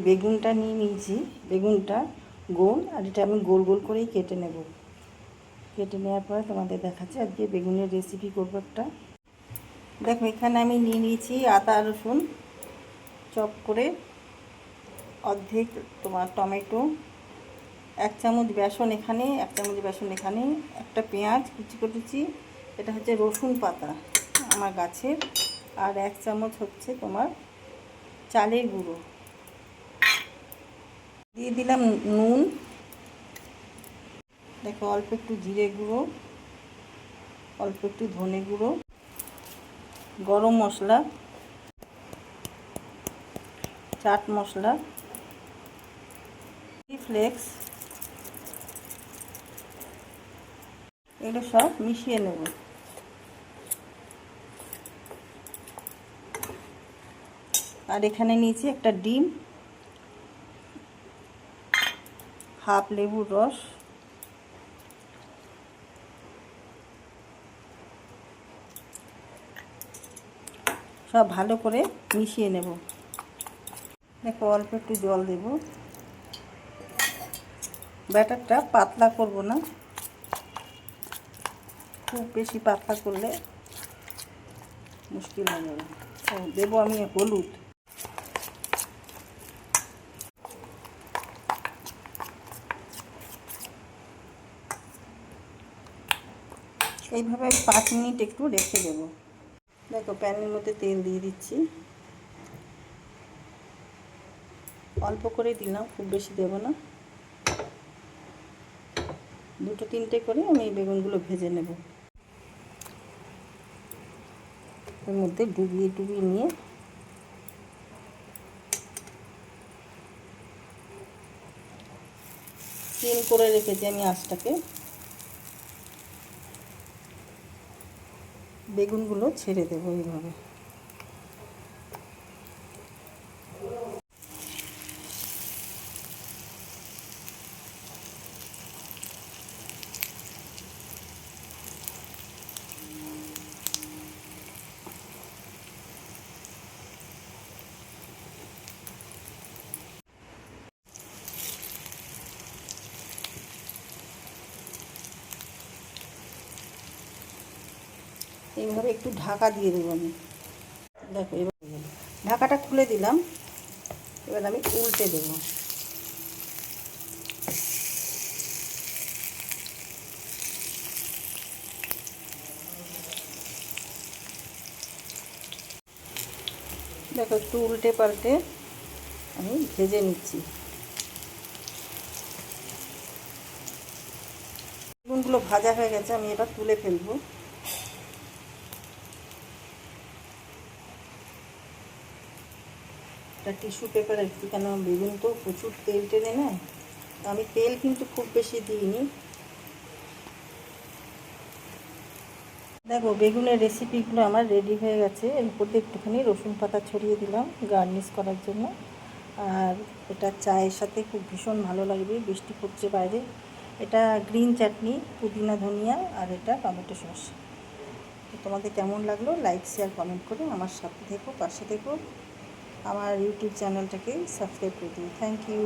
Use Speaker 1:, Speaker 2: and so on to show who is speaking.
Speaker 1: বেগুনটা নিয়ে নিয়েছি, বেগুনটা গোল, আর এটা আমি গোল গোল করেই কেটে নেব। কেটে নেওয়ার পরে তোমাদের দেখাচ্ছি আজকে বেগুনের রেসিপি করবো একটা। দেখো এখানে আমি নিয়ে নিয়েছি আদা রসুন চপ করে, অর্ধেক তোমার টমেটো, 1 চামচ বেসন এখানে, 1 চামচ বেসন এখানে, একটা পেঁয়াজ কুচি করেছি, এটা হচ্ছে রসুন পাতা আমার গাছের, আর 1 চামচ হচ্ছে তোমার চালের গুঁড়ো। দিয়ে দিলাম নুন, দেখো অল্প একটু জিরে গুঁড়ো, অল্প একটু ধনে গুঁড়ো, গরম মশলা, চাট মশলা, ফ্লেক্স, এগুলো সব মিশিয়ে নেব। আর এখানে নিয়েছি একটা ডিম, হাফ লেবুর রস, সব ভালো করে মিশিয়ে নেব। দেখো অল্প একটু জল দেব, ব্যাটারটা পাতলা করব না, খুব বেশি পাতলা করলে মুশকিল হয়ে যাবে। দেবো আমি হলুদ, এইভাবে 5 মিনিট একটু রেখে দেব। দেখো প্যানের মধ্যে তেল দিয়ে দিচ্ছি, অল্প করে দিলাম, খুব বেশি দেব না, 2-3টে করে আমি এই বেগুনগুলো ভেজে নেব। এর মধ্যে ডুবিয়ে ডুবিয়ে নিয়ে সিম করে রেখেছি আমি আঁচটাকে, বেগুনগুলো ছেড়ে দেবো এইভাবে। এইভাবে একটু ঢাকা দিয়ে দেবো আমি। দেখো এবার ঢাকাটা খুলে দিলাম, এবার আমি উল্টে দেবো। দেখো একটু উল্টে পাল্টে আমি ভেজে নিচ্ছি। বেগুনগুলো ভাজা হয়ে গেছে, আমি এবার তুলে ফেলবো। একটা টিস্যু পেপার একটু, কেন বেগুন তো প্রচুর তেল টেনে নেয়, আমি তেল কিন্তু খুব বেশি দিইনি। দেখো বেগুনের রেসিপিগুলো আমার রেডি হয়ে গেছে। এর উপর দিয়ে একটুখানি রসুন পাতা ছড়িয়ে দিলাম গার্নিশ করার জন্য, আর এটা চায়ের সাথে খুব ভীষণ ভালো লাগবে, বৃষ্টি পড়ছে বাইরে। এটা গ্রিন চাটনি, পুদিনা ধনিয়া, আর এটা টমেটো সস। তো তোমাদের কেমন লাগলো লাইক শেয়ার কমেন্ট করে আমার সাথে থেকো, পাশে থেকো, আমার ইউটিউব চ্যানেলটাকে সাবস্ক্রাইব করে দিও। Thank you.